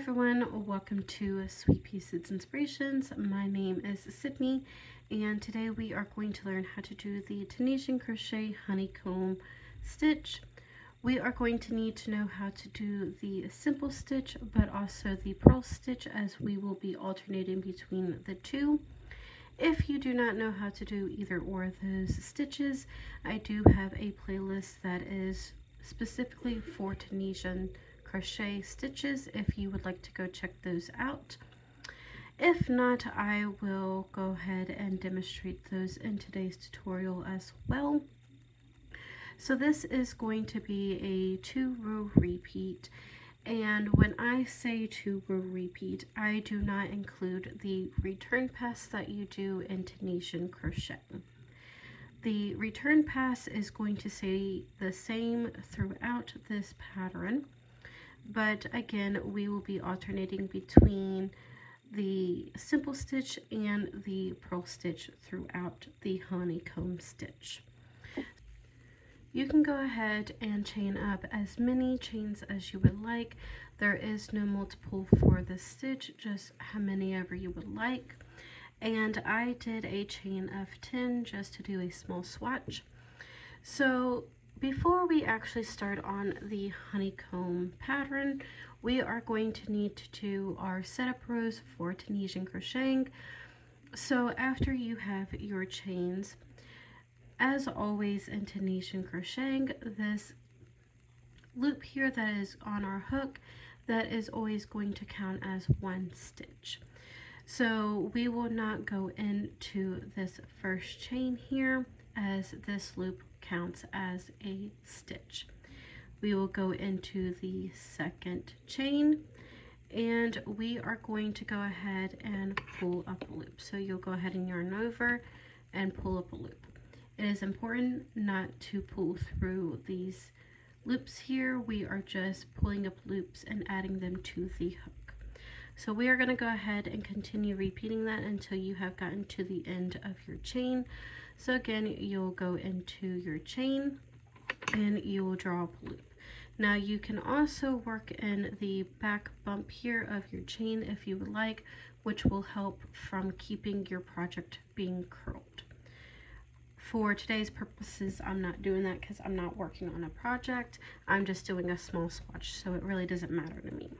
Everyone, welcome to Sweetpea Seeds Inspirations. My name is Sydney, and today we are going to learn how to do the Tunisian Crochet honeycomb stitch. We are going to need to know how to do the simple stitch, but also the purl stitch, as we will be alternating between the two. If you do not know how to do either or of those stitches, I do have a playlist that is specifically for Tunisian crochet stitches if you would like to go check those out. If not, I will go ahead and demonstrate those in today's tutorial as well. So this is going to be a 2-row repeat, and when I say 2-row repeat, I do not include the return pass that you do in Tunisian crochet. The return pass is going to stay the same throughout this pattern, but again, we will be alternating between the simple stitch and the purl stitch throughout the honeycomb stitch. You can go ahead and chain up as many chains as you would like. There is no multiple for this stitch, just how many ever you would like. And I did a chain of 10 just to do a small swatch. So before we actually start on the honeycomb pattern, we are going to need to do our setup rows for Tunisian crocheting. So after you have your chains, as always in Tunisian crocheting, this loop here that is on our hook, that is always going to count as one stitch. So we will not go into this first chain here, as this loop counts as a stitch. We will go into the second chain, and we are going to go ahead and pull up a loop. So you'll go ahead and yarn over and pull up a loop. It is important not to pull through these loops here. We are just pulling up loops and adding them to the hook. So we are going to go ahead and continue repeating that until you have gotten to the end of your chain. So again, you'll go into your chain and you will draw up a loop. Now you can also work in the back bump here of your chain if you would like, which will help from keeping your project being curled. For today's purposes, I'm not doing that because I'm not working on a project. I'm just doing a small swatch, so it really doesn't matter to me.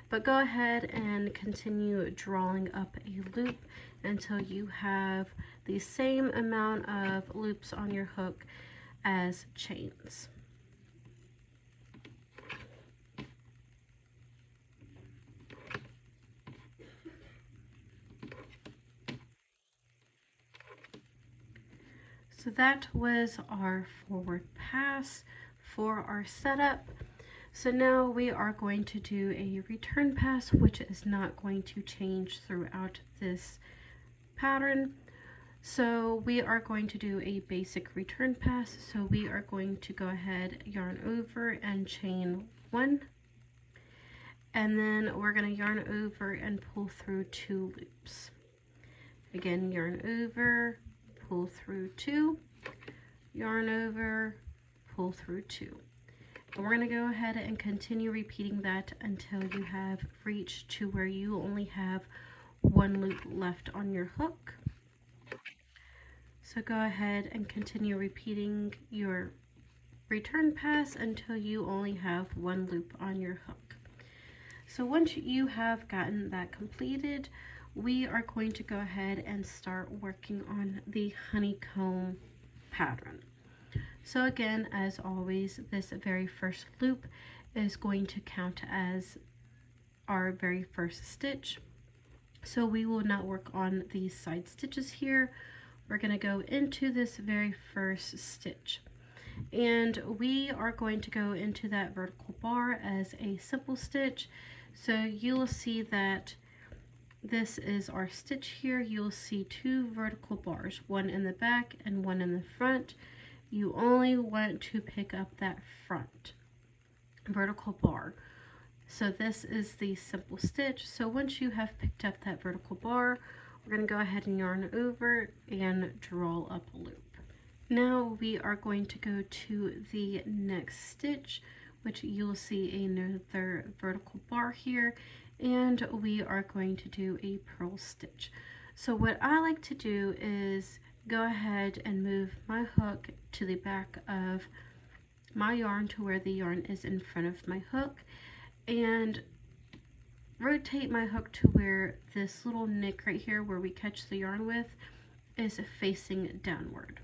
But go ahead and continue drawing up a loop until you have the same amount of loops on your hook as chains. So that was our forward pass for our setup. So now we are going to do a return pass, which is not going to change throughout this pattern. So we are going to do a basic return pass. So we are going to go ahead, yarn over and chain 1. And then we're going to yarn over and pull through 2 loops. Again, yarn over, pull through 2, yarn over, pull through 2. And we're going to go ahead and continue repeating that until you have reached to where you only have 1 loop left on your hook. So go ahead and continue repeating your return pass until you only have 1 loop on your hook. So once you have gotten that completed, we are going to go ahead and start working on the honeycomb pattern. So again, as always, this very first loop is going to count as our very first stitch. So we will not work on these side stitches here. We're going to go into this very first stitch. And we are going to go into that vertical bar as a simple stitch. So you will see that this is our stitch here. You'll see 2 vertical bars, one in the back and one in the front. You only want to pick up that front vertical bar. So this is the simple stitch. So once you have picked up that vertical bar, we're going to go ahead and yarn over and draw up a loop. Now we are going to go to the next stitch, which you'll see another vertical bar here, and we are going to do a purl stitch. So what I like to do is go ahead and move my hook to the back of my yarn to where the yarn is in front of my hook, and rotate my hook to where this little nick right here where we catch the yarn with is facing downward.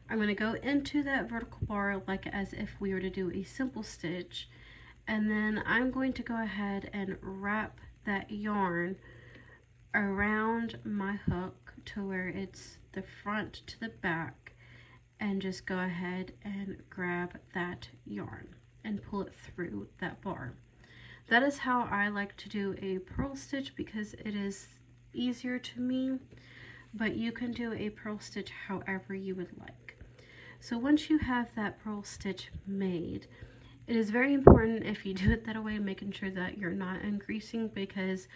I'm going to go into that vertical bar like as if we were to do a simple stitch, and then I'm going to go ahead and wrap that yarn around my hook to where it's the front to the back, and just go ahead and grab that yarn and pull it through that bar. That is how I like to do a purl stitch because it is easier to me, but you can do a purl stitch however you would like. So once you have that purl stitch made, it is very important if you do it that way, making sure that you're not increasing, because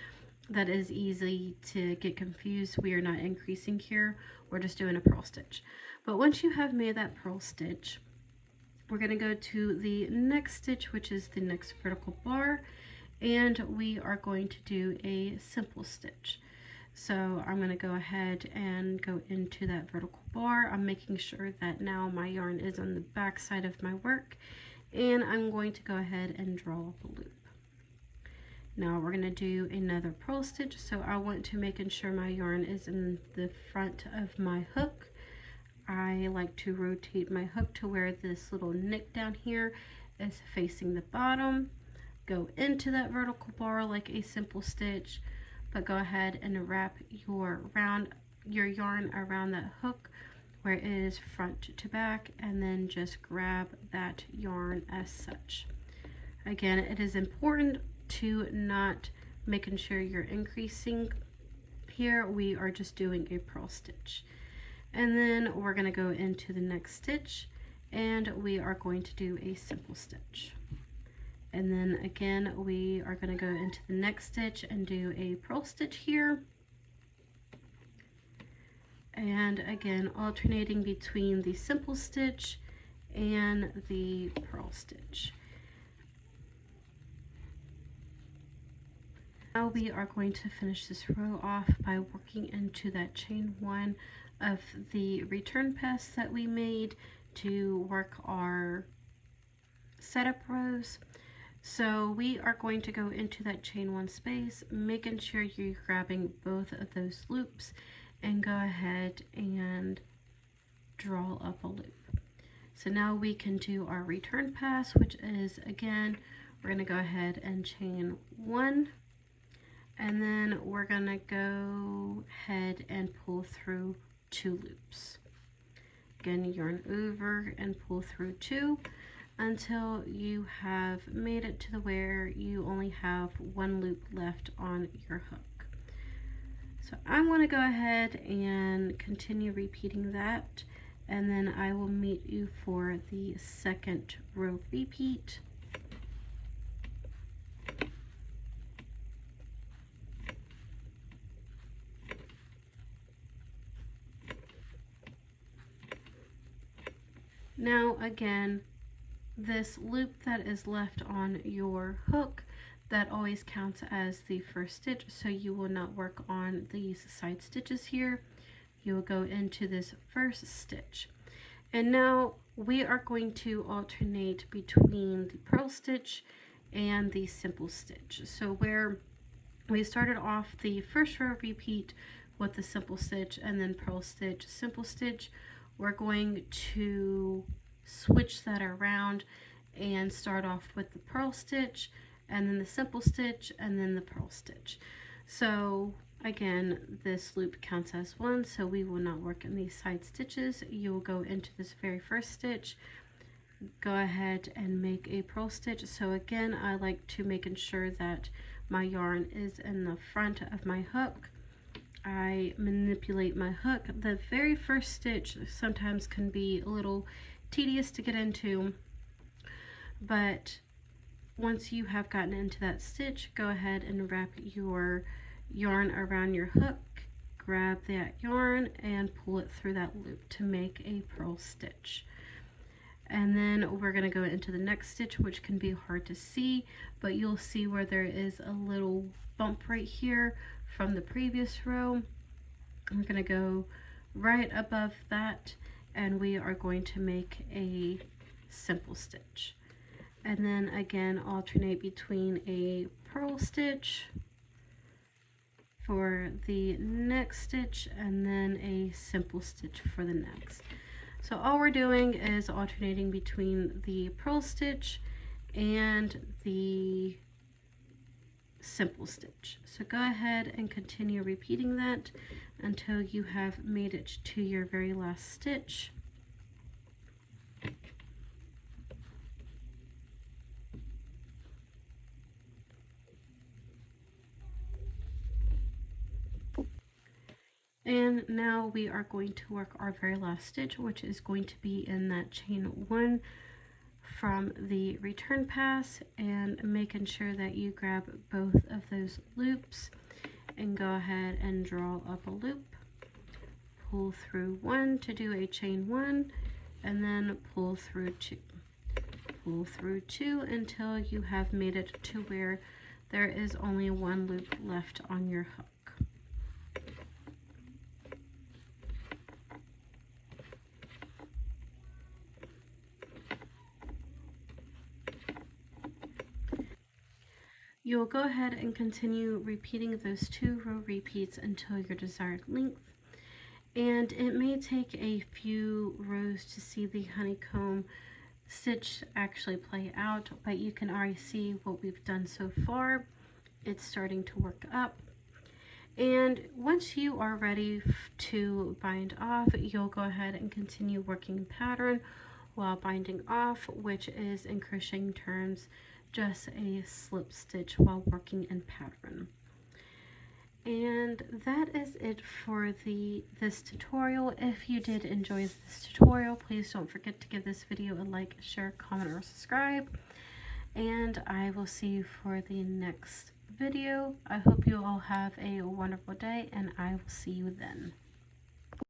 that is easy to get confused. We are not increasing here, we're just doing a purl stitch. But once you have made that purl stitch, we're going to go to the next stitch, which is the next vertical bar, and we are going to do a simple stitch. So I'm going to go ahead and go into that vertical bar. I'm making sure that now my yarn is on the back side of my work, and I'm going to go ahead and draw the loop. Now we're going to do another purl stitch, so I want to make sure my yarn is in the front of my hook. I like to rotate my hook to where this little nick down here is facing the bottom. Go into that vertical bar like a simple stitch, but go ahead and wrap your yarn around that hook where it is front to back, and then just grab that yarn as such. Again, it is important to not making sure you're increasing. Here we are just doing a purl stitch, and then we're going to go into the next stitch and we are going to do a simple stitch. And then again, we are going to go into the next stitch and do a purl stitch here. And again, alternating between the simple stitch and the purl stitch. Now we are going to finish this row off by working into that chain one of the return pass that we made to work our setup rows. So we are going to go into that chain one space, making sure you're grabbing both of those loops, and go ahead and draw up a loop. So now we can do our return pass, which is, again, we're going to go ahead and chain one, and then we're going to go ahead and pull through 2 loops. Again, yarn over and pull through 2 until you have made it to the where you only have 1 loop left on your hook. So I'm going to go ahead and continue repeating that, and then I will meet you for the second row repeat. Now again, this loop that is left on your hook, that always counts as the first stitch, so you will not work on these side stitches here. You will go into this first stitch. And now we are going to alternate between the purl stitch and the simple stitch. So where we started off the first row repeat with the simple stitch and then purl stitch, simple stitch, we're going to switch that around and start off with the purl stitch, and then the simple stitch, and then the purl stitch. So again, this loop counts as 1, so we will not work in these side stitches. You will go into this very first stitch, go ahead and make a purl stitch. So again, I like to make sure that my yarn is in the front of my hook. I manipulate my hook. The very first stitch sometimes can be a little tedious to get into, but once you have gotten into that stitch, go ahead and wrap your yarn around your hook, grab that yarn and pull it through that loop to make a purl stitch. And then we're going to go into the next stitch, which can be hard to see, but you'll see where there is a little bump right here from the previous row. We're going to go right above that, and we are going to make a simple stitch. And then again, alternate between a purl stitch for the next stitch and then a simple stitch for the next. So all we're doing is alternating between the purl stitch and the simple stitch. So go ahead and continue repeating that until you have made it to your very last stitch. And now we are going to work our very last stitch, which is going to be in that chain 1 from the return pass, and making sure that you grab both of those loops and go ahead and draw up a loop. Pull through 1 to do a chain 1, and then pull through 2. Pull through 2 until you have made it to where there is only 1 loop left on your hook. You'll go ahead and continue repeating those 2 row repeats until your desired length. And it may take a few rows to see the honeycomb stitch actually play out, but you can already see what we've done so far. It's starting to work up. And once you are ready to bind off, you'll go ahead and continue working pattern while binding off, which is in crocheting terms just a slip stitch while working in pattern. And that is it for this tutorial. If you did enjoy this tutorial, please don't forget to give this video a like, share, comment, or subscribe. And I will see you for the next video. I hope you all have a wonderful day, and I will see you then.